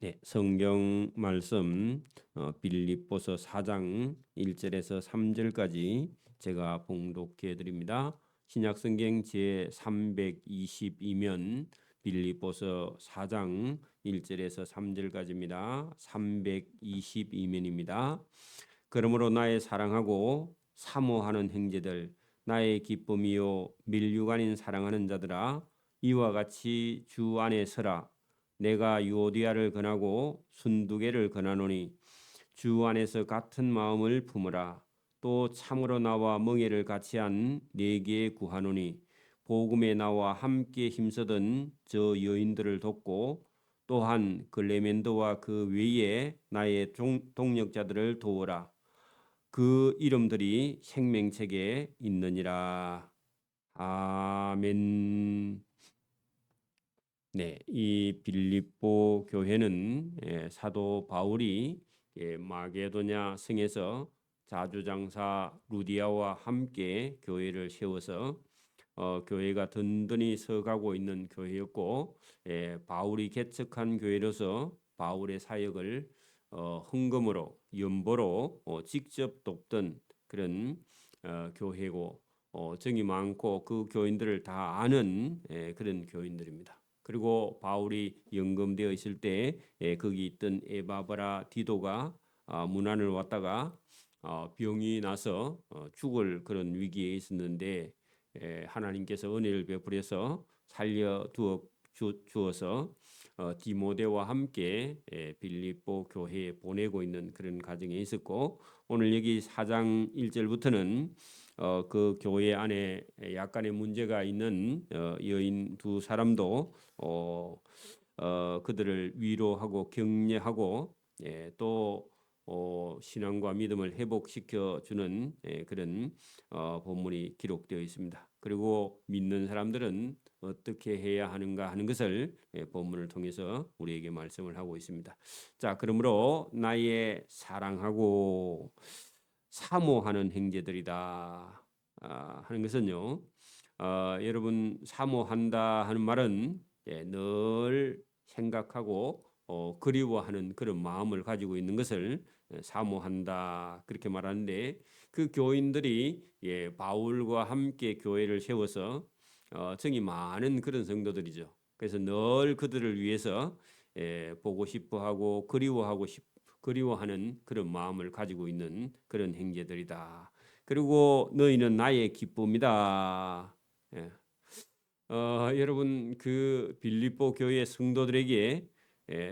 네, 성경 말씀 빌립보서 4장 1절에서 3절까지 제가 봉독해 드립니다. 신약 성경 제 322면 빌립보서 4장 1절에서 3절까지입니다. 322면입니다. 그러므로 나의 사랑하고 사모하는 형제들, 나의 기쁨이요 밀육 아닌 사랑하는 자들아, 이와 같이 주 안에 서라. 내가 유오디아를 권하고 순두개를 권하노니 주 안에서 같은 마음을 품으라. 또 참으로 나와 멍에를 같이 한 네게 구하노니 복음에 나와 함께 힘쓰던 저 여인들을 돕고 또한 글레멘도와 그 외에 나의 동력자들을 도우라. 그 이름들이 생명책에 있느니라. 아멘. 네, 이 빌립보 교회는 사도 바울이 마게도냐 성에서 자주장사 루디아와 함께 교회를 세워서 교회가 든든히 서가고 있는 교회였고, 바울이 개척한 교회로서 바울의 사역을 헌금으로 연보로 직접 돕던 그런 교회고, 정이 많고 그 교인들을 다 아는 그런 교인들입니다. 그리고 바울이 연금되어 있을 때 거기 있던 에바브라 디도가 문안을 왔다가 병이 나서 죽을 그런 위기에 있었는데 하나님께서 은혜를 베풀어서 살려 주어서 디모데와 함께 빌립보 교회에 보내고 있는 그런 과정에 있었고, 오늘 여기 4장 1절부터는 그 교회 안에 약간의 문제가 있는 여인 두 사람도 그들을 위로하고 격려하고 또 신앙과 믿음을 회복시켜 주는 그런 본문이 기록되어 있습니다. 그리고 믿는 사람들은 어떻게 해야 하는가 하는 것을 본문을 통해서 우리에게 말씀을 하고 있습니다. 자, 그러므로 나의 사랑하고 사모하는 형제들이다 하는 것은요. 여러분 사모한다 하는 말은 늘 생각하고 그리워하는 그런 마음을 가지고 있는 것을 사모한다 그렇게 말하는데, 그 교인들이 바울과 함께 교회를 세워서 정이 많은 그런 성도들이죠. 그래서 늘 그들을 위해서 보고 싶어하고 그리워하는 그런 마음을 가지고 있는 그런 형제들이다. 그리고 너희는 나의 기쁨이다. 예. 여러분 그 빌립보 교회 성도들에게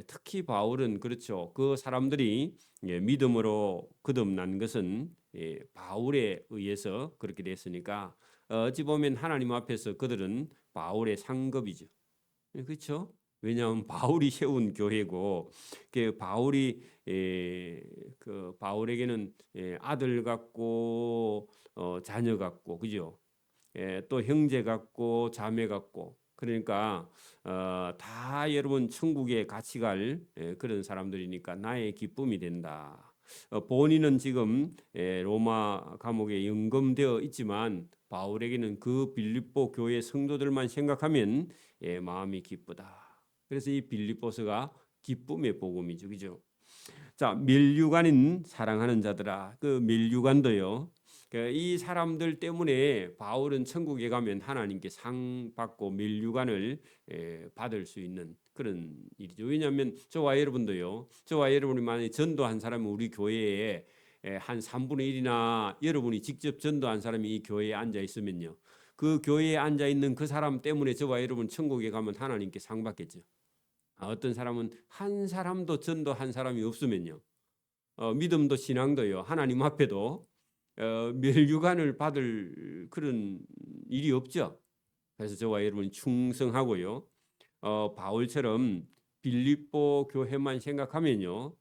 특히 바울은 그렇죠. 그 사람들이 믿음으로 거듭난 것은 바울에 의해서 그렇게 됐으니까 어찌 보면 하나님 앞에서 그들은 바울의 상급이죠. 그렇죠? 왜냐하면 바울이 세운 교회고, 그 바울이 그 바울에게는 아들 같고 자녀 같고, 그죠? 또 형제 같고 자매 같고, 그러니까 다 여러분 천국에 같이 갈 그런 사람들이니까 나의 기쁨이 된다. 본인은 지금 로마 감옥에 연금되어 있지만 바울에게는 그 빌립보 교회 성도들만 생각하면 마음이 기쁘다. 그래서 이 빌립보서가 기쁨의 복음이죠, 그죠? 자, 밀류관인 사랑하는 자들아, 그 밀류관도요. 이 사람들 때문에 바울은 천국에 가면 하나님께 상 받고 밀류관을 받을 수 있는 그런 일이죠. 왜냐하면 저와 여러분도요. 저와 여러분이 만약에 전도한 사람이 우리 교회에 한 3분의 1이나 여러분이 직접 전도한 사람이 이 교회에 앉아 있으면요. 그 교회에 앉아 있는 그 사람 때문에 저와 여러분 천국에 가면 하나님께 상 받겠죠. 어떤 사람은 한 사람도 전도한 사람이 없으면요. 믿음도 신앙도요. 하나님 앞에도 멸류관을 받을 그런 일이 없죠. 그래서 저와 여러분이 충성하고요. 바울처럼 빌립보 교회만 생각하면요.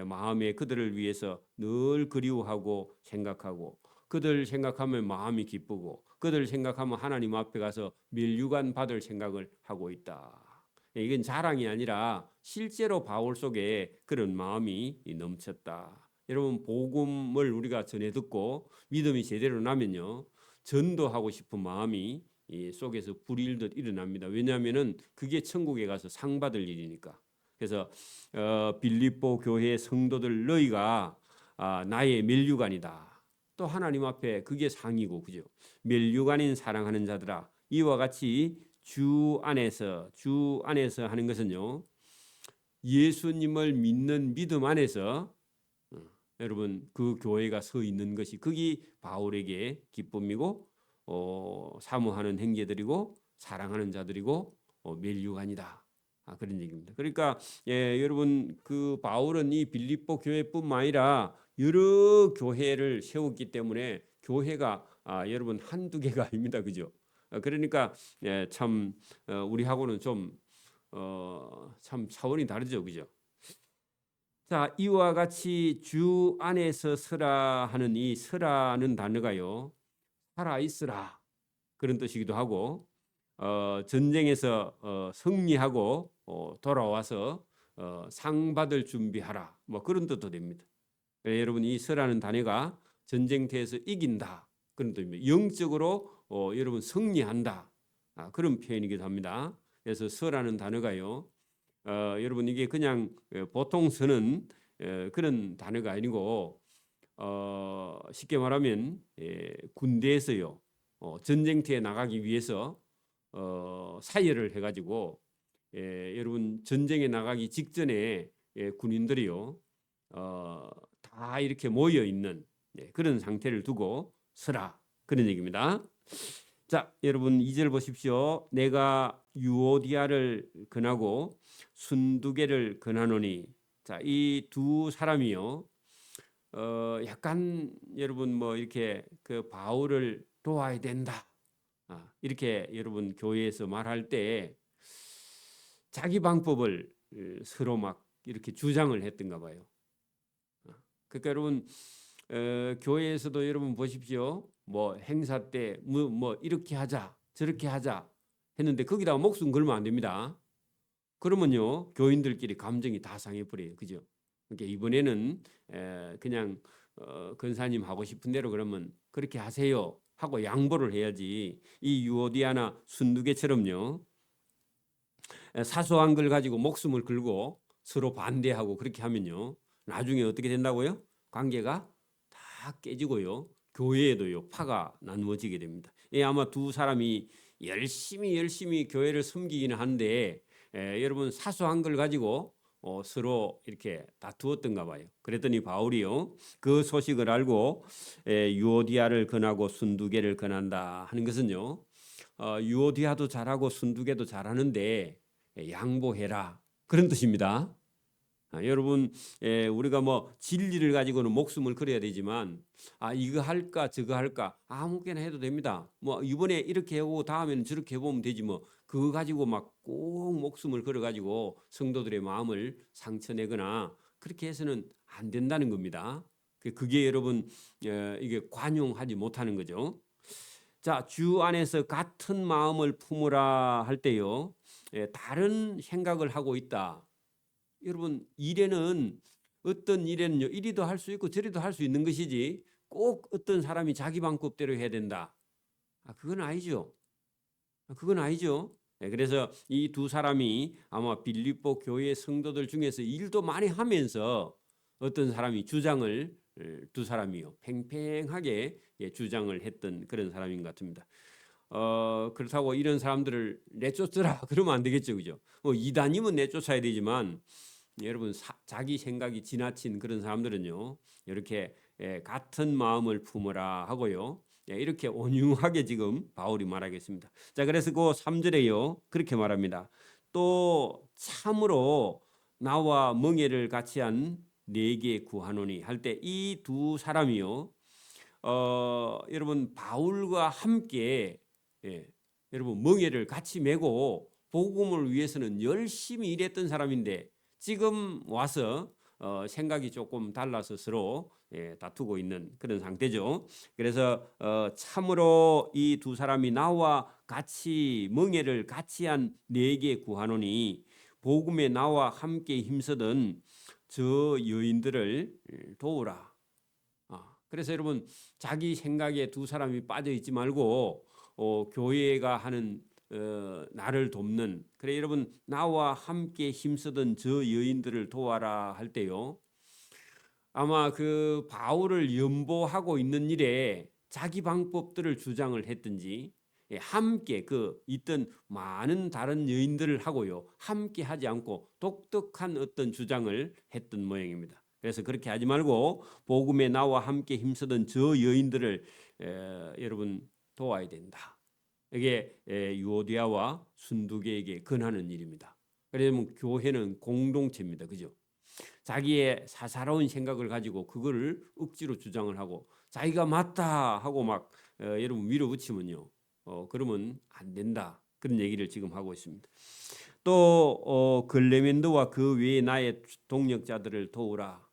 마음에 그들을 위해서 늘 그리워하고 생각하고, 그들 생각하면 마음이 기쁘고, 그들 생각하면 하나님 앞에 가서 멸류관 받을 생각을 하고 있다. 이건 자랑이 아니라 실제로 바울 속에 그런 마음이 넘쳤다. 여러분 복음을 우리가 전해 듣고 믿음이 제대로 나면요. 전도하고 싶은 마음이 이 속에서 불일듯 일어납니다. 왜냐하면은 그게 천국에 가서 상 받을 일이니까. 그래서 빌립보 교회 성도들 너희가 나의 멜류관이다. 또 하나님 앞에 그게 상이고 그죠? 멜류관인 사랑하는 자들아 이와 같이 주 안에서 하는 것은요. 예수님을 믿는 믿음 안에서 여러분 그 교회가 서 있는 것이 그게 바울에게 기쁨이고 사모하는 형제들이고 사랑하는 자들이고 멜류관이다. 그런 얘기입니다. 그러니까 여러분 그 바울은 이 빌립보 교회뿐만 아니라 여러 교회를 세웠기 때문에 교회가 여러분 한두 개가 아닙니다. 그죠? 그러니까 참 우리하고는 좀 참 차원이 다르죠. 그죠? 자, 이와 같이 주 안에서 서라 하는 이 서라는 단어가요. 살아 있으라 그런 뜻이기도 하고 전쟁에서 승리하고 돌아와서 상 받을 준비하라 뭐 그런 뜻도 됩니다. 여러분 이 서라는 단어가 전쟁터에서 이긴다 그런 뜻입니다. 영적으로 여러분 승리한다 그런 표현이기도 합니다. 그래서 서라는 단어가요. 여러분 이게 그냥 보통 쓰는 그런 단어가 아니고 쉽게 말하면 군대에서요 전쟁터에 나가기 위해서 사열을 해가지고 여러분 전쟁에 나가기 직전에 군인들이요 다 이렇게 모여 있는 그런 상태를 두고 서라 그런 얘기입니다. 자, 여러분 2절 보십시오. 내가 유오디아를 권하고 순두개를 권하노니. 자, 이 두 사람이요. 약간 여러분 뭐 이렇게 그 바울을 도와야 된다. 이렇게 여러분 교회에서 말할 때 자기 방법을 서로 막 이렇게 주장을 했던가 봐요. 그러니까 여러분 교회에서도 여러분 보십시오. 뭐 행사 때 뭐 이렇게 하자 저렇게 하자 했는데 거기다가 목숨 걸면 안 됩니다. 그러면요 교인들끼리 감정이 다 상해 버려요. 그죠? 그러니까 이번에는 그냥 권사님 하고 싶은 대로 그러면 그렇게 하세요 하고 양보를 해야지. 이 유오디아나 순두개처럼요 사소한 걸 가지고 목숨을 걸고 서로 반대하고 그렇게 하면요 나중에 어떻게 된다고요? 관계가 다 깨지고요 교회에도요 파가 나누어지게 됩니다. 아마 두 사람이 열심히 교회를 섬기기는 한데 여러분 사소한 걸 가지고 서로 이렇게 다투었던가 봐요. 그랬더니 바울이요 그 소식을 알고 유오디아를 권하고 순두개를 권한다 하는 것은요 유오디아도 잘하고 순두개도 잘하는데 양보해라 그런 뜻입니다. 여러분 우리가 뭐 진리를 가지고는 목숨을 걸어야 되지만 이거 할까 저거 할까 아무거나 해도 됩니다. 뭐 이번에 이렇게 하고 다음에는 저렇게 해보면 되지 뭐 그거 가지고 막 꼭 목숨을 걸어 가지고 성도들의 마음을 상처내거나 그렇게 해서는 안 된다는 겁니다. 그게 여러분 이게 관용하지 못하는 거죠. 자, 주 안에서 같은 마음을 품으라 할 때요 다른 생각을 하고 있다. 여러분 일에는 어떤 일에는요 이리도 할 수 있고 저리도 할 수 있는 것이지 꼭 어떤 사람이 자기 방법대로 해야 된다. 그건 아니죠. 그건 아니죠. 그래서 이 두 사람이 아마 빌립보 교회 성도들 중에서 일도 많이 하면서 어떤 사람이 주장을 두 사람이요 팽팽하게 주장을 했던 그런 사람인 것 같습니다. 그렇다고 이런 사람들을 내쫓으라 그러면 안 되겠죠, 그죠? 이단이면 내쫓아야 되지만 여러분 자기 생각이 지나친 그런 사람들은요 이렇게 같은 마음을 품으라 하고요 이렇게 온유하게 지금 바울이 말하겠습니다. 자, 그래서 그 3절에요 그렇게 말합니다. 또 참으로 나와 멍에를 같이 한 네게 구하노니 할 때 이 두 사람이요 여러분 바울과 함께 여러분 멍에를 같이 메고 복음을 위해서는 열심히 일했던 사람인데 지금 와서 생각이 조금 달라서 서로 다투고 있는 그런 상태죠. 그래서 참으로 이 두 사람이 나와 같이 멍에를 같이 한 네게 구하노니 복음에 나와 함께 힘쓰던 저 여인들을 도우라. 그래서 여러분 자기 생각에 두 사람이 빠져 있지 말고 교회가 하는 나를 돕는, 그래 여러분 나와 함께 힘쓰던 저 여인들을 도와라 할 때요, 아마 그 바울을 연보하고 있는 일에 자기 방법들을 주장을 했든지, 함께 그 있던 많은 다른 여인들을 하고요 함께 하지 않고 독특한 어떤 주장을 했던 모양입니다. 그래서 그렇게 하지 말고 복음에 나와 함께 힘쓰던 저 여인들을 여러분 도와야 된다. 이게 유오디아와 순두계에게 권하는 일입니다. 그래서 교회는 공동체입니다. 그죠? 자기의 사사로운 생각을 가지고 그거를 억지로 주장을 하고 자기가 맞다 하고 막 여러분 밀어붙이면요, 그러면 안 된다. 그런 얘기를 지금 하고 있습니다. 또 글레멘드와 그 외에 나의 동력자들을 도우라.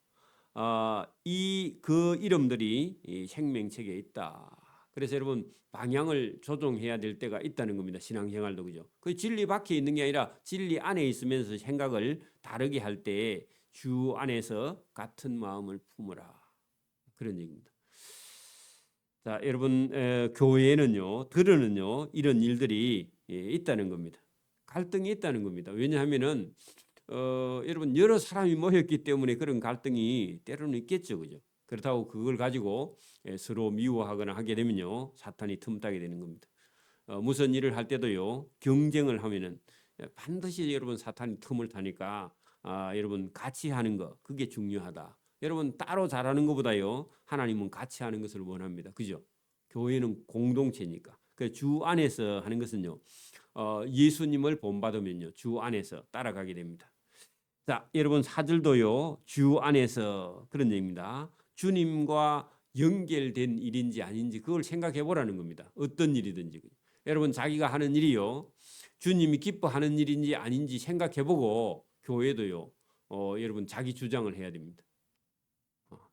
이 그 이름들이 이 생명책에 있다. 그래서 여러분 방향을 조정해야 될 때가 있다는 겁니다. 신앙생활도 그죠. 그 진리 밖에 있는 게 아니라 진리 안에 있으면서 생각을 다르게 할 때 주 안에서 같은 마음을 품으라. 그런 얘기입니다. 자, 여러분 교회는요, 들으는요 이런 일들이 있다는 겁니다. 갈등이 있다는 겁니다. 왜냐하면은 여러분 여러 사람이 모였기 때문에 그런 갈등이 때로는 있겠죠, 그죠? 그렇다고 그걸 가지고 서로 미워하거나 하게 되면요 사탄이 틈타게 되는 겁니다. 무슨 일을 할 때도요 경쟁을 하면은 반드시 여러분 사탄이 틈을 타니까 여러분 같이 하는 거 그게 중요하다. 여러분 따로 잘하는 것보다요 하나님은 같이 하는 것을 원합니다. 그죠? 교회는 공동체니까. 그 주 안에서 하는 것은요 예수님을 본받으면요 주 안에서 따라가게 됩니다. 자, 여러분 사절도요 주 안에서 그런 얘기입니다. 주님과 연결된 일인지 아닌지 그걸 생각해 보라는 겁니다. 어떤 일이든지. 여러분 자기가 하는 일이요 주님이 기뻐하는 일인지 아닌지 생각해 보고 교회도요 여러분 자기 주장을 해야 됩니다.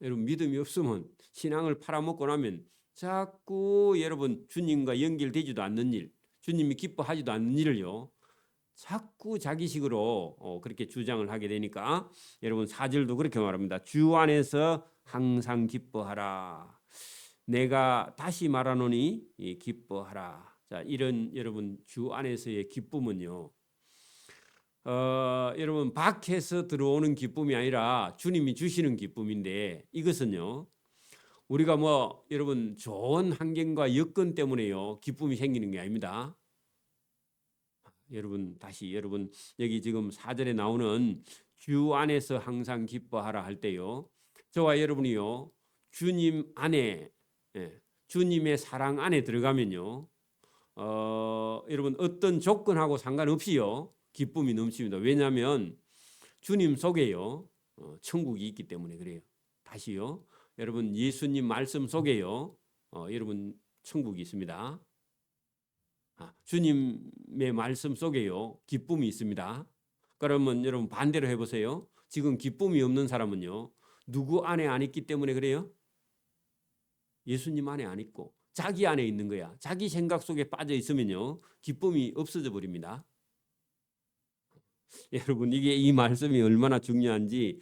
여러분 믿음이 없으면 신앙을 팔아먹고 나면 자꾸 여러분 주님과 연결되지도 않는 일, 주님이 기뻐하지도 않는 일을요 자꾸 자기식으로 그렇게 주장을 하게 되니까 여러분 4절도 그렇게 말합니다. 주 안에서 항상 기뻐하라. 내가 다시 말하노니 기뻐하라. 자, 이런 여러분 주 안에서의 기쁨은요. 여러분 밖에서 들어오는 기쁨이 아니라 주님이 주시는 기쁨인데 이것은요. 우리가 뭐 여러분 좋은 환경과 여건 때문에요 기쁨이 생기는 게 아닙니다. 여러분 다시 여러분 여기 지금 4절에 나오는 주 안에서 항상 기뻐하라 할 때요. 저와 여러분이요. 주님 안에 주님의 사랑 안에 들어가면요. 여러분 어떤 조건하고 상관없이요. 기쁨이 넘칩니다. 왜냐하면 주님 속에요. 천국이 있기 때문에 그래요. 다시요. 여러분 예수님 말씀 속에요. 여러분 천국이 있습니다. 주님의 말씀 속에요 기쁨이 있습니다. 그러면 여러분 반대로 해보세요. 지금 기쁨이 없는 사람은요 누구 안에 안 있기 때문에 그래요? 예수님 안에 안 있고 자기 안에 있는 거야. 자기 생각 속에 빠져 있으면요 기쁨이 없어져 버립니다. 여러분 이게 이 말씀이 얼마나 중요한지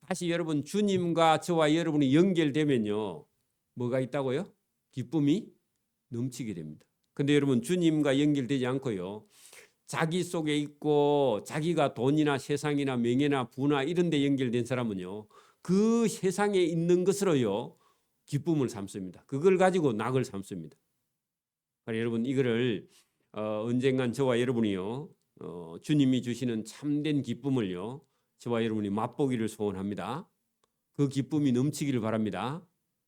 다시 여러분 주님과 저와 여러분이 연결되면요 뭐가 있다고요? 기쁨이 넘치게 됩니다. 근데 여러분 주님과 연결되지 않고요. 자기 속에 있고 자기가 돈이나 세상이나 명예나 부나 이런 데 연결된 사람은요. 그 세상에 있는 것으로요. 기쁨을 삼습니다. 그걸 가지고 낙을 삼습니다. 그러니까 여러분 이거를 언젠간 저와 여러분이요. 주님이 주시는 참된 기쁨을요. 저와 여러분이 맛보기를 소원합니다. 그 기쁨이 넘치기를 바랍니다.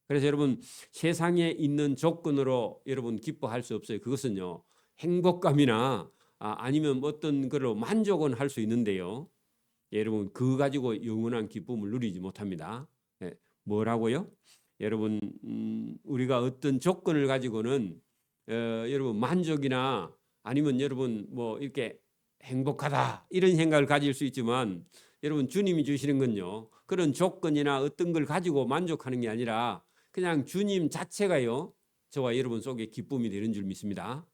그래서 여러분 세상에 있는 조건으로 여러분 기뻐할 수 없어요. 그것은요 행복감이나 아니면 어떤 거로 만족은 할 수 있는데요. 여러분 그거 가지고 영원한 기쁨을 누리지 못합니다. 뭐라고요? 여러분 우리가 어떤 조건을 가지고는 여러분 만족이나 아니면 여러분 뭐 이렇게 행복하다 이런 생각을 가질 수 있지만 여러분 주님이 주시는 건요 그런 조건이나 어떤 걸 가지고 만족하는 게 아니라 그냥 주님 자체가요 저와 여러분 속에 기쁨이 되는 줄 믿습니다.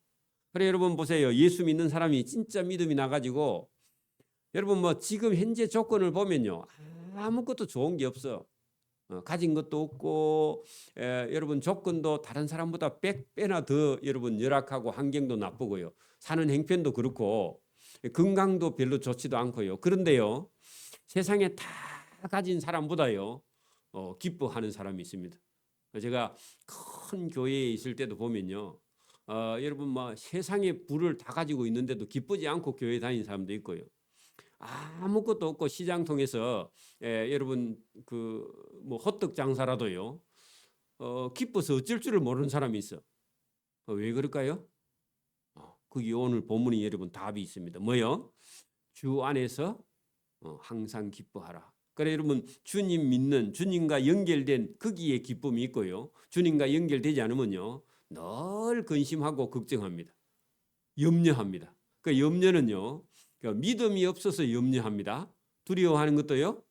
그래 여러분 보세요. 예수 믿는 사람이 진짜 믿음이 나가지고 여러분 뭐 지금 현재 조건을 보면요 아무것도 좋은 게 없어. 가진 것도 없고 여러분 조건도 다른 사람보다 100배나 더 여러분 열악하고 환경도 나쁘고요. 사는 형편도 그렇고 건강도 별로 좋지도 않고요. 그런데요. 세상에 다 가진 사람보다요. 기뻐하는 사람이 있습니다. 제가 큰 교회에 있을 때도 보면요. 여러분 뭐 세상의 부를 다 가지고 있는데도 기쁘지 않고 교회 다니는 사람도 있고요. 아무것도 없고 시장 통해서 여러분 그 뭐 호떡 장사라도요. 기뻐서 어쩔 줄을 모르는 사람이 있어. 왜 그럴까요? 거기 오늘 본문이 여러분 답이 있습니다. 뭐요? 주 안에서 항상 기뻐하라. 그래 여러분 주님 믿는 주님과 연결된 거기에 기쁨이 있고요. 주님과 연결되지 않으면요. 늘 근심하고 걱정합니다. 염려합니다. 그 염려는요. 믿음이 없어서 염려합니다. 두려워하는 것도요.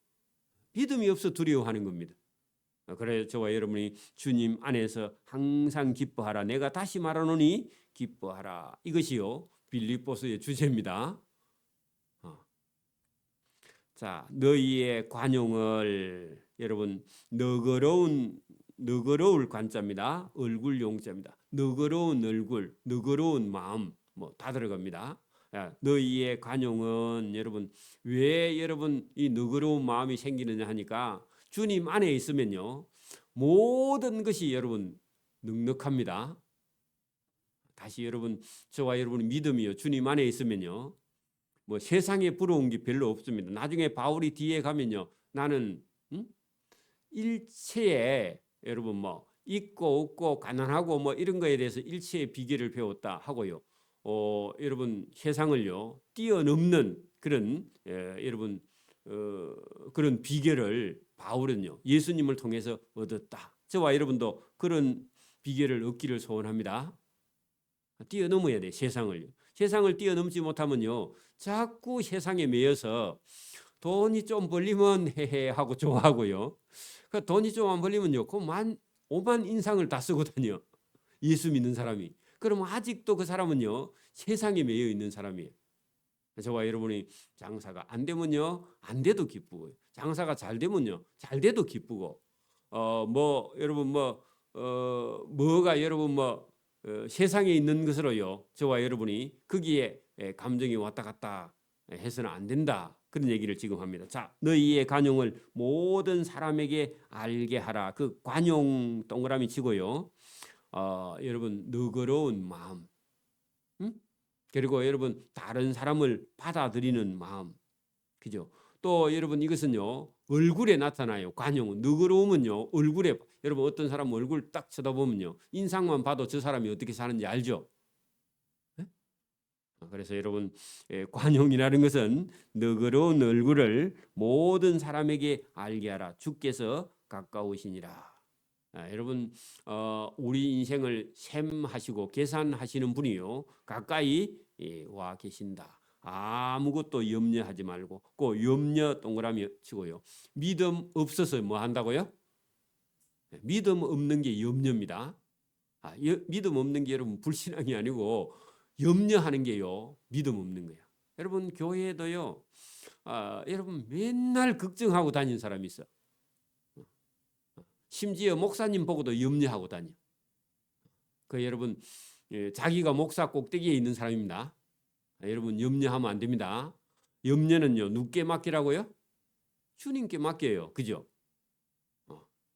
믿음이 없어 두려워하는 겁니다. 그래 저와 여러분이 주님 안에서 항상 기뻐하라. 내가 다시 말하노니 기뻐하라. 이것이요. 빌립보서의 주제입니다. 자, 너희의 관용을 여러분 너그러울 관자입니다. 얼굴 용자입니다. 너그러운 얼굴, 너그러운 마음 뭐 다 들어갑니다. 너희의 관용은 여러분 왜 여러분 이 너그러운 마음이 생기느냐 하니까 주님 안에 있으면요 모든 것이 여러분 넉넉합니다. 다시 여러분 저와 여러분 믿음이요 주님 안에 있으면요 뭐 세상에 부러운 게 별로 없습니다. 나중에 바울이 뒤에 가면요 나는 일체에 여러분 뭐 있고 없고 가난하고 뭐 이런 거에 대해서 일체의 비결을 배웠다 하고요. 여러분 세상을요 뛰어넘는 그런 여러분 그런 비결을 바울은요 예수님을 통해서 얻었다. 저와 여러분도 그런 비결을 얻기를 소원합니다. 뛰어넘어야 돼 세상을요. 세상을 뛰어넘지 못하면요 자꾸 세상에 매여서 돈이 좀 벌리면 헤헤 하고 좋아하고요. 그 돈이 좀 안 벌리면요 그 오만 인상을 다 쓰고 다녀. 예수 믿는 사람이. 그러면 아직도 그 사람은요 세상에 매여 있는 사람이에요. 저와 여러분이 장사가 안 되면요 안 돼도 기쁘고 장사가 잘 되면요 잘 돼도 기쁘고 뭐 여러분 뭐가 여러분 세상에 있는 것으로요 저와 여러분이 거기에 감정이 왔다 갔다 해서는 안 된다 그런 얘기를 지금 합니다. 자 너희의 관용을 모든 사람에게 알게 하라. 그 관용 동그라미 치고요 여러분 너그러운 마음 그리고 여러분 다른 사람을 받아들이는 마음 그죠? 또 여러분 이것은요 얼굴에 나타나요. 관용은 너그러움은요 얼굴에 여러분 어떤 사람 얼굴 딱 쳐다보면요 인상만 봐도 저 사람이 어떻게 사는지 알죠? 네? 그래서 여러분 관용이라는 것은 너그러운 얼굴을 모든 사람에게 알게 하라. 주께서 가까우시니라. 여러분 우리 인생을 셈하시고 계산하시는 분이요 가까이 와 계신다. 아무것도 염려하지 말고 그 염려 동그라미 치고요. 믿음 없어서 뭐 한다고요? 믿음 없는 게 염려입니다. 믿음 없는 게 여러분 불신앙이 아니고 염려하는 게요 믿음 없는 거예요. 여러분 교회에도요 여러분 맨날 걱정하고 다니는 사람이 있어. 심지어 목사님 보고도 염려하고 다녀. 그 여러분 자기가 목사 꼭대기에 있는 사람입니다. 여러분 염려하면 안 됩니다. 염려는요 누구께 맡기라고요? 주님께 맡겨요. 그죠?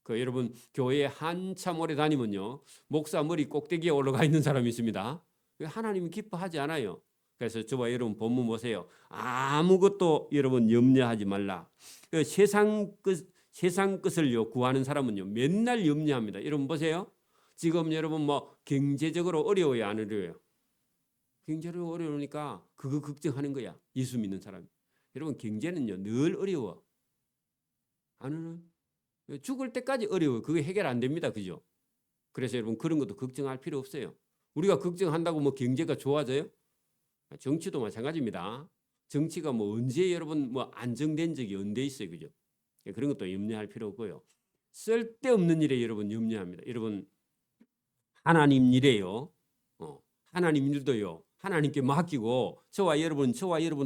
그 여러분 교회에 한참 오래 다니면요 목사 머리 꼭대기에 올라가 있는 사람이 있습니다. 하나님이 기뻐하지 않아요. 그래서 저와 여러분 본문 보세요. 아무것도 여러분 염려하지 말라. 그 세상 것을요 구하는 사람은요 맨날 염려합니다. 여러분 보세요. 지금 여러분 뭐 경제적으로 어려워요 안 어려워요? 경제로 어려우니까 그거 걱정하는 거야. 예수 믿는 사람. 여러분 경제는요 늘 어려워. 안 어려워? 죽을 때까지 어려워요. 그게 해결 안 됩니다. 그죠? 그래서 여러분 그런 것도 걱정할 필요 없어요. 우리가 걱정한다고 뭐 경제가 좋아져요? 정치도 마찬가지입니다. 정치가 뭐 언제 여러분 뭐 안정된 적이 언제 있어요. 그죠? 그런 것도 염려할 필요 없고요. 쓸데없는 일에 여러분 염려합니다. 여러분 하나님 일에요. 하나님 일도요. 하나님께 맡기고 저와 여러분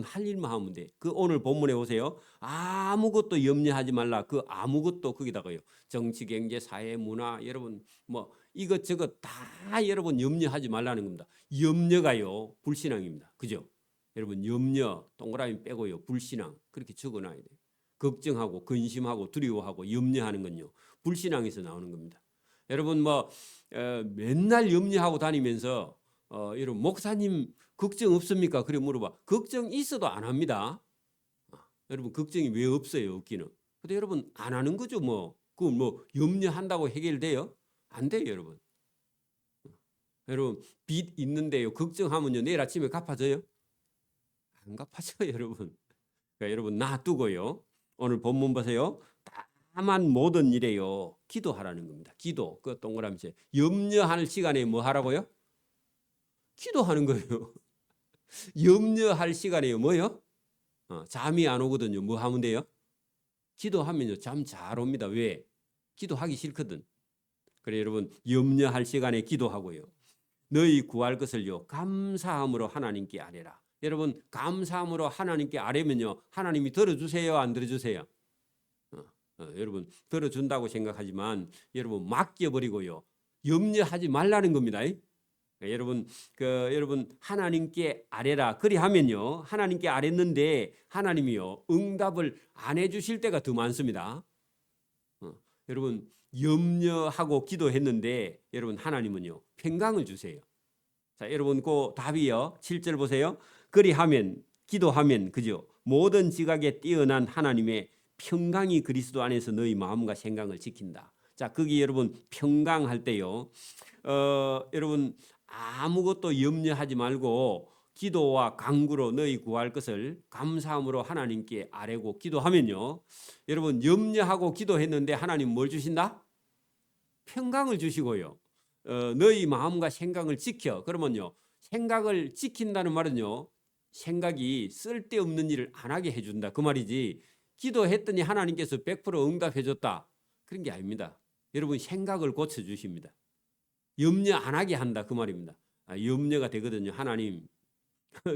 할 일만 하면 돼. 그 오늘 본문에 보세요. 아무것도 염려하지 말라. 그 아무것도 거기다가요. 정치, 경제, 사회, 문화 여러분 뭐 이것저것 다 여러분 염려하지 말라는 겁니다. 염려가요 불신앙입니다. 그죠? 여러분 염려 동그라미 빼고요 불신앙 그렇게 적어놔야 돼요. 걱정하고 근심하고 두려워하고 염려하는 건요 불신앙에서 나오는 겁니다. 여러분 뭐 맨날 염려하고 다니면서 여러분 목사님 걱정 없습니까? 그래 물어봐. 걱정 있어도 안 합니다. 여러분 걱정이 왜 없어요? 없기는. 근데 여러분 안 하는 거죠 뭐. 그 뭐 염려한다고 해결돼요? 안 돼요 여러분. 여러분 빚 있는데요 걱정하면요 내일 아침에 갚아져요? 안 갚아져요 여러분. 그러니까 여러분 놔두고요. 오늘 본문 보세요. 다만 모든 일에요 기도하라는 겁니다. 기도 그 동그라미째 염려할 시간에 뭐 하라고요? 기도하는 거예요. 염려할 시간에요 뭐요? 잠이 안 오거든요. 뭐 하면 돼요? 기도하면요 잠 잘 옵니다. 왜? 기도하기 싫거든. 그래 여러분 염려할 시간에 기도하고요. 너희 구할 것을요 감사함으로 하나님께 아뢰라. 여러분 감사함으로 하나님께 아뢰면요 하나님이 들어주세요 안 들어주세요? 여러분 들어준다고 생각하지만 여러분 맡겨버리고요 염려하지 말라는 겁니다. 여러분 여러분 하나님께 아뢰라 그리하면요 하나님께 아뢰는데 하나님이요 응답을 안 해주실 때가 더 많습니다. 여러분 염려하고 기도했는데 여러분 하나님은요 평강을 주세요. 자 여러분 그 답이요 7절 보세요. 그리하면 기도하면 그죠 모든 지각에 뛰어난 하나님의 평강이 그리스도 안에서 너희 마음과 생각을 지킨다. 자 거기 여러분 평강할 때요 여러분 아무것도 염려하지 말고 기도와 간구로 너희 구할 것을 감사함으로 하나님께 아뢰고 기도하면요 여러분 염려하고 기도했는데 하나님 뭘 주신다? 평강을 주시고요 너희 마음과 생각을 지켜. 그러면요 생각을 지킨다는 말은요 생각이 쓸데없는 일을 안 하게 해준다 그 말이지. 기도했더니 하나님께서 100% 응답해 줬다 그런 게 아닙니다. 여러분 생각을 고쳐주십니다. 염려 안 하게 한다 그 말입니다. 염려가 되거든요. 하나님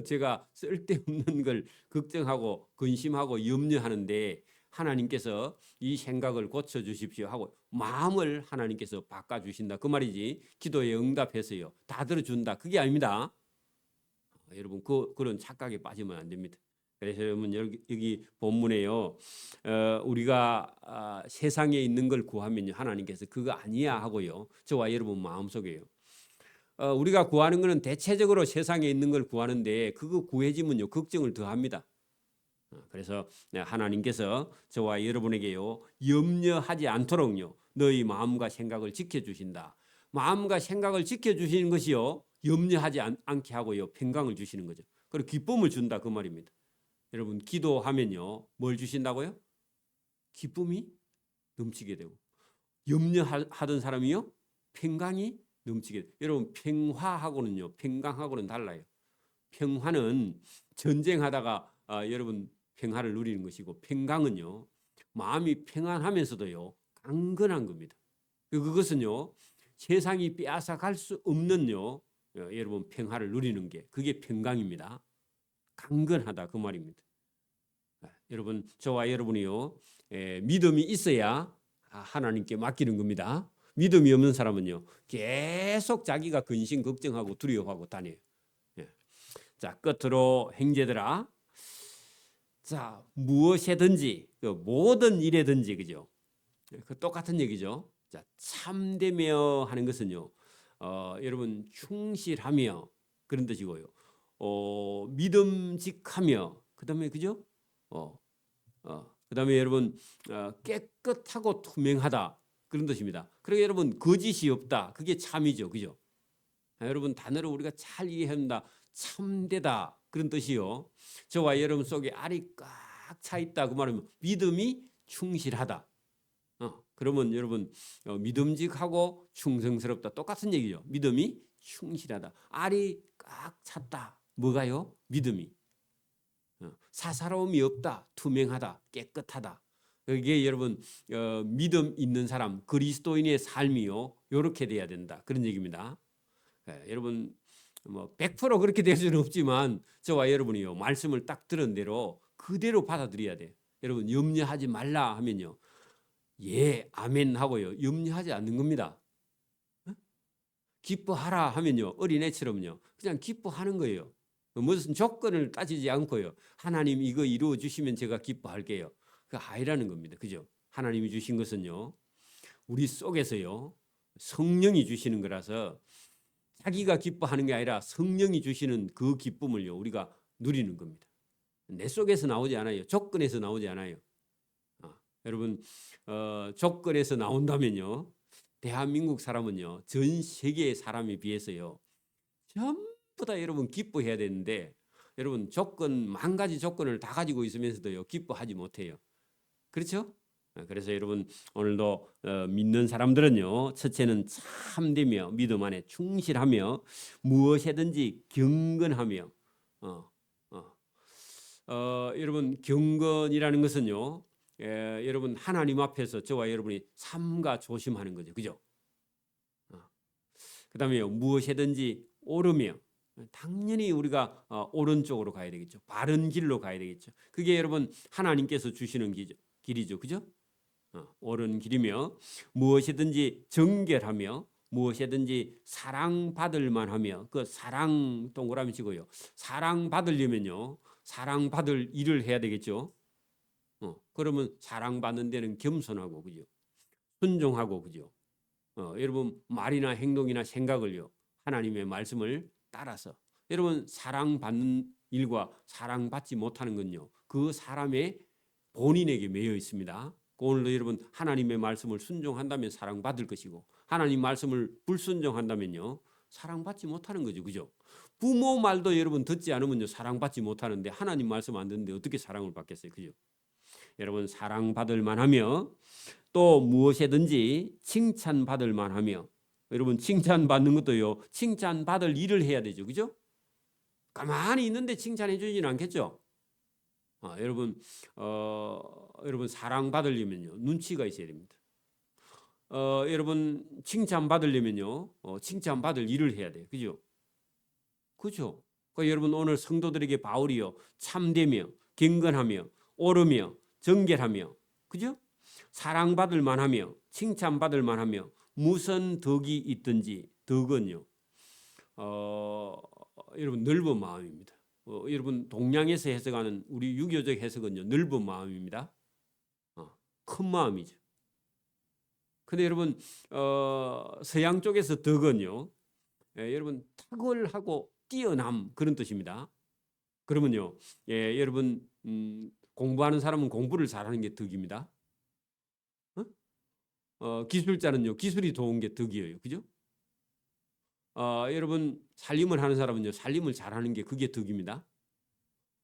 제가 쓸데없는 걸 걱정하고 근심하고 염려하는데 하나님께서 이 생각을 고쳐주십시오 하고 마음을 하나님께서 바꿔주신다 그 말이지. 기도에 응답해서요 다 들어준다 그게 아닙니다. 여러분 그런 착각에 빠지면 안 됩니다. 그래서 여러분 여기 본문에요 우리가 세상에 있는 걸 구하면요 하나님께서 그거 아니야 하고요 저와 여러분 마음속에요 우리가 구하는 것은 대체적으로 세상에 있는 걸 구하는데 그거 구해지면요 걱정을 더 합니다. 그래서 하나님께서 저와 여러분에게요 염려하지 않도록요 너희 마음과 생각을 지켜주신다. 마음과 생각을 지켜주시는 것이요 염려하지 않게 하고요 평강을 주시는 거죠. 그리고 기쁨을 준다 그 말입니다. 여러분 기도하면요 뭘 주신다고요? 기쁨이 넘치게 되고 염려하던 사람이요 평강이 넘치게 돼요. 여러분 평화하고는요 평강하고는 달라요. 평화는 전쟁하다가 여러분 평화를 누리는 것이고 평강은요 마음이 평안하면서도요 강건한 겁니다. 그것은요 세상이 빼앗아갈 수 없는요 여러분 평화를 누리는 게 그게 평강입니다. 강건하다 그 말입니다. 여러분 저와 여러분이요 믿음이 있어야 하나님께 맡기는 겁니다. 믿음이 없는 사람은요 계속 자기가 근심 걱정하고 두려워하고 다녀요. 자 끝으로 형제들아 자 무엇이든지 모든 일에든지 그죠 그 똑같은 얘기죠. 자 참되며 하는 것은요 여러분 충실하며 그런 뜻이고요 믿음직하며 그다음에 그죠 그다음에 여러분 깨끗하고 투명하다 그런 뜻입니다. 그러니까 여러분 거짓이 없다 그게 참이죠 그죠 여러분 단어를 우리가 잘 이해한다 참되다 그런 뜻이요 저와 여러분 속에 알이 꽉 차 있다 그 말은 믿음이 충실하다 그러면 여러분 믿음직하고 충성스럽다 똑같은 얘기죠. 믿음이 충실하다 알이 꽉 찼다 뭐가요? 믿음이 사사로움이 없다 투명하다 깨끗하다 이게 여러분 믿음 있는 사람 그리스도인의 삶이요 이렇게 돼야 된다 그런 얘기입니다. 여러분 뭐 100% 그렇게 될 수는 없지만 저와 여러분이요 말씀을 딱 들은 대로 그대로 받아들여야 돼요. 여러분 염려하지 말라 하면요 예 아멘 하고요 염려하지 않는 겁니다. 기뻐하라 하면요 어린애처럼요 그냥 기뻐하는 거예요. 무슨 조건을 따지지 않고요 하나님 이거 이루어 주시면 제가 기뻐할게요. 그 아니라는 겁니다. 그죠? 하나님이 주신 것은요 우리 속에서요 성령이 주시는 거라서 자기가 기뻐하는 게 아니라 성령이 주시는 그 기쁨을요 우리가 누리는 겁니다. 내 속에서 나오지 않아요. 조건에서 나오지 않아요. 여러분 조건에서 나온다면요 대한민국 사람은요 전 세계의 사람에 비해서요 전부 다 여러분 기뻐해야 되는데 여러분 조건 만 가지 조건을 다 가지고 있으면서도요 기뻐하지 못해요. 그렇죠? 그래서 여러분 오늘도 믿는 사람들은요 첫째는 참되며 믿음 안에 충실하며 무엇이든지 경건하며 여러분 경건이라는 것은요 여러분 하나님 앞에서 저와 여러분이 삼가 조심하는 거죠. 그죠? 그 다음에 무엇이든지 옳으며 당연히 우리가 옳은 쪽으로 가야 되겠죠. 바른 길로 가야 되겠죠. 그게 여러분 하나님께서 주시는 길이죠. 그죠? 옳은 길이며 무엇이든지 정결하며 무엇이든지 사랑받을 만하며 그 사랑 동그라미 치고요. 사랑받으려면요. 사랑받을 일을 해야 되겠죠. 그러면 사랑받는 데는 겸손하고 그죠? 순종하고 그죠? 여러분 말이나 행동이나 생각을요. 하나님의 말씀을 따라서 여러분 사랑받는 일과 사랑받지 못하는 건요. 그 사람의 본인에게 매여 있습니다. 오늘도 여러분 하나님의 말씀을 순종한다면 사랑받을 것이고 하나님 말씀을 불순종한다면요. 사랑받지 못하는 거죠. 그죠? 부모 말도 여러분 듣지 않으면요. 사랑받지 못하는데 하나님 말씀 안 듣는데 어떻게 사랑을 받겠어요. 그죠? 여러분 사랑받을 만하며 또 무엇이든지 칭찬받을 만하며 여러분 칭찬받는 것도요. 칭찬받을 일을 해야 되죠. 그죠? 가만히 있는데 칭찬해 주지는 않겠죠? 여러분 사랑받으려면요. 눈치가 있어야 됩니다. 여러분 칭찬받으려면요. 칭찬받을 일을 해야 돼요. 그죠? 그죠? 그러니까 여러분 오늘 성도들에게 바울이요. 참되며 경건하며 옳으며 정결하며 그죠? 사랑받을 만하며 칭찬받을 만하며 무슨 덕이 있든지 덕은요. 여러분 넓은 마음입니다. 여러분 동양에서 해석하는 우리 유교적 해석은요. 넓은 마음입니다. 큰 마음이죠. 근데 여러분 서양 쪽에서 덕은요. 여러분 탁월하고 뛰어남 그런 뜻입니다. 그러면요. 여러분 공부하는 사람은 공부를 잘하는 게 덕입니다. 기술자는요. 기술이 좋은 게 덕이에요. 그죠? 여러분 살림을 하는 사람은요. 살림을 잘하는 게 그게 덕입니다.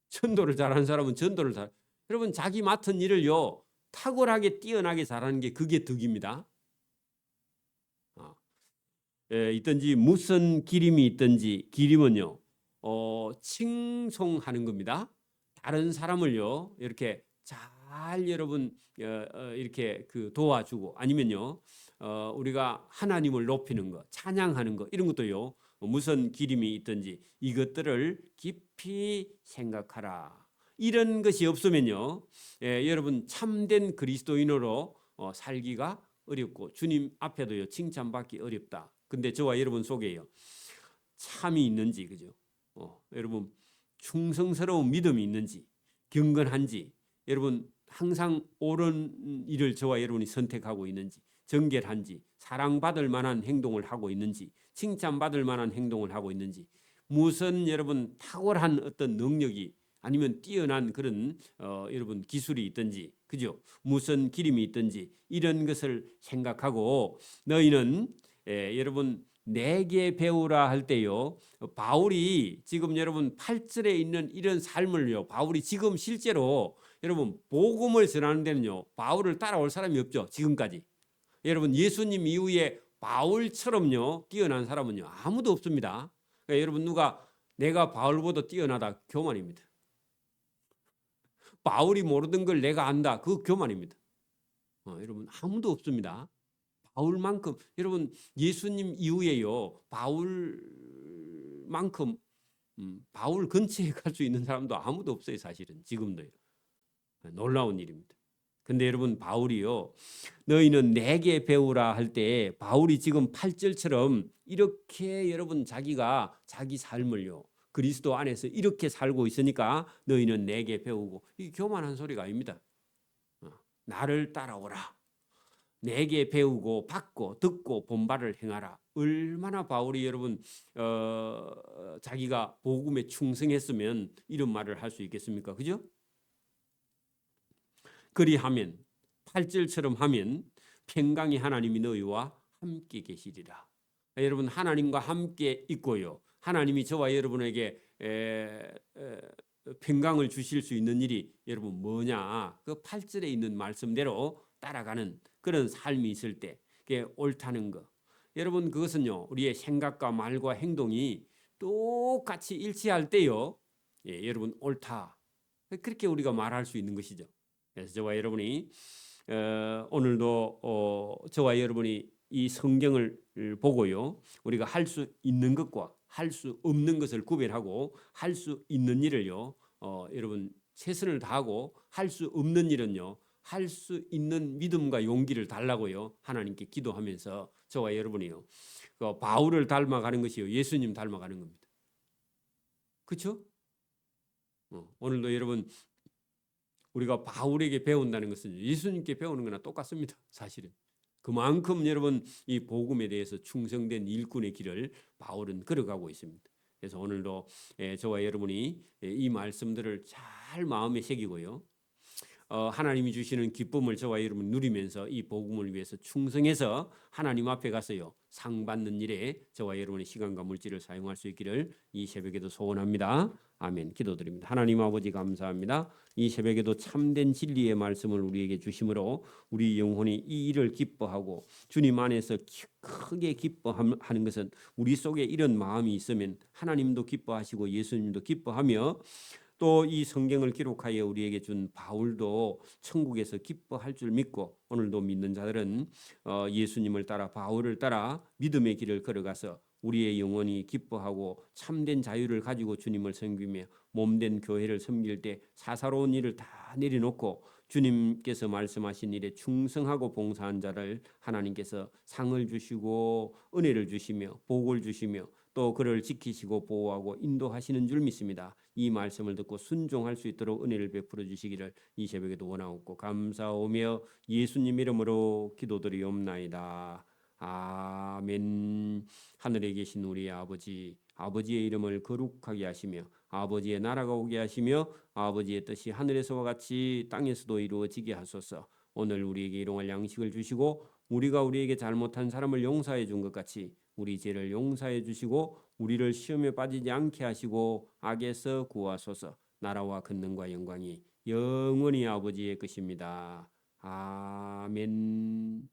전도를 잘하는 사람은 전도를 잘 여러분 자기 맡은 일을요. 탁월하게 뛰어나게 잘하는 게 그게 덕입니다. 있든지 무슨 기림이 있든지 기림은요. 칭송하는 겁니다. 다른 사람을요. 이렇게 잘 여러분 이렇게 그 도와주고 아니면요. 우리가 하나님을 높이는 것, 찬양하는 것 이런 것도요. 무슨 기림이 있든지 이것들을 깊이 생각하라. 이런 것이 없으면요. 여러분 참된 그리스도인으로 살기가 어렵고 주님 앞에도요. 칭찬받기 어렵다. 근데 저와 여러분 속에요. 참이 있는지 그죠? 여러분 충성스러운 믿음이 있는지 경건한지 여러분 항상 옳은 일을 저와 여러분이 선택하고 있는지 정결한지 사랑받을 만한 행동을 하고 있는지 칭찬받을 만한 행동을 하고 있는지 무슨 여러분 탁월한 어떤 능력이 아니면 뛰어난 그런 여러분 기술이 있든지 그죠? 무슨 기림이 있든지 이런 것을 생각하고 너희는 여러분 내게 배우라 할 때요. 바울이 지금 여러분 8절에 있는 이런 삶을요. 바울이 지금 실제로 여러분 복음을 전하는 데는요. 바울을 따라올 사람이 없죠. 지금까지. 여러분 예수님 이후에 바울처럼요. 뛰어난 사람은요. 아무도 없습니다. 그러니까 여러분 누가 내가 바울보다 뛰어나다 교만입니다. 바울이 모르던 걸 내가 안다. 그 교만입니다. 여러분 아무도 없습니다. 바울만큼 여러분 예수님 이후에요. 바울 바울만큼 바울 근처에 갈 수 있는 사람도 아무도 없어요. 사실은 지금도 놀라운 일입니다. 근데 여러분 바울이요, 너희는 내게 배우라 할 때 바울이 지금 8절처럼 이렇게 여러분 자기가 자기 삶을요 그리스도 안에서 이렇게 살고 있으니까 너희는 내게 배우고, 이 교만한 소리가 아닙니다. 나를 따라오라. 내게 배우고 받고 듣고 본바를 행하라. 얼마나 바울이 여러분 자기가 복음에 충성했으면 이런 말을 할 수 있겠습니까? 그죠? 그리하면 8절처럼 하면 평강의 하나님이 너희와 함께 계시리라. 여러분 하나님과 함께 있고요. 하나님이 저와 여러분에게 평강을 주실 수 있는 일이 여러분 뭐냐? 그 8절에 있는 말씀대로 따라가는 그런 삶이 있을 때 그게 옳다는 거. 여러분 그것은요. 우리의 생각과 말과 행동이 똑같이 일치할 때요. 여러분 옳다. 그렇게 우리가 말할 수 있는 것이죠. 그래서 저와 여러분이 오늘도 저와 여러분이 이 성경을 보고요. 우리가 할 수 있는 것과 할 수 없는 것을 구별하고 할 수 있는 일을요. 여러분 최선을 다하고 할 수 없는 일은요. 할 수 있는 믿음과 용기를 달라고요. 하나님께 기도하면서 저와 여러분이요. 그 바울을 닮아가는 것이요. 예수님 닮아가는 겁니다. 그렇죠? 오늘도 여러분 우리가 바울에게 배운다는 것은 예수님께 배우는 거나 똑같습니다. 사실은. 그만큼 여러분 이 복음에 대해서 충성된 일꾼의 길을 바울은 걸어가고 있습니다. 그래서 오늘도 저와 여러분이 이 말씀들을 잘 마음에 새기고요. 하나님이 주시는 기쁨을 저와 여러분 누리면서 이 복음을 위해서 충성해서 하나님 앞에 가서요 상 받는 일에 저와 여러분의 시간과 물질을 사용할 수 있기를 이 새벽에도 소원합니다. 아멘. 기도드립니다. 하나님 아버지 감사합니다. 이 새벽에도 참된 진리의 말씀을 우리에게 주심으로 우리 영혼이 이 일을 기뻐하고 주님 안에서 크게 기뻐하는 것은 우리 속에 이런 마음이 있으면 하나님도 기뻐하시고 예수님도 기뻐하며 또 이 성경을 기록하여 우리에게 준 바울도 천국에서 기뻐할 줄 믿고 오늘도 믿는 자들은 예수님을 따라 바울을 따라 믿음의 길을 걸어가서 우리의 영혼이 기뻐하고 참된 자유를 가지고 주님을 섬기며 몸된 교회를 섬길 때 사사로운 일을 다 내려놓고 주님께서 말씀하신 일에 충성하고 봉사한 자를 하나님께서 상을 주시고 은혜를 주시며 복을 주시며 또 그를 지키시고 보호하고 인도하시는 줄 믿습니다. 이 말씀을 듣고 순종할 수 있도록 은혜를 베풀어 주시기를 이 새벽에도 원하옵고 감사하며 예수님 이름으로 기도드리옵나이다. 아멘. 하늘에 계신 우리 아버지, 아버지의 이름을 거룩하게 하시며 아버지의 나라가 오게 하시며 아버지의 뜻이 하늘에서와 같이 땅에서도 이루어지게 하소서. 오늘 우리에게 일용할 양식을 주시고 우리가 우리에게 잘못한 사람을 용서해 준 것 같이 우리 죄를 용서해 주시고 우리를 시험에 빠지지 않게 하시고 악에서 구하소서. 나라와 권능과 영광이 영원히 아버지의 것입니다. 아멘.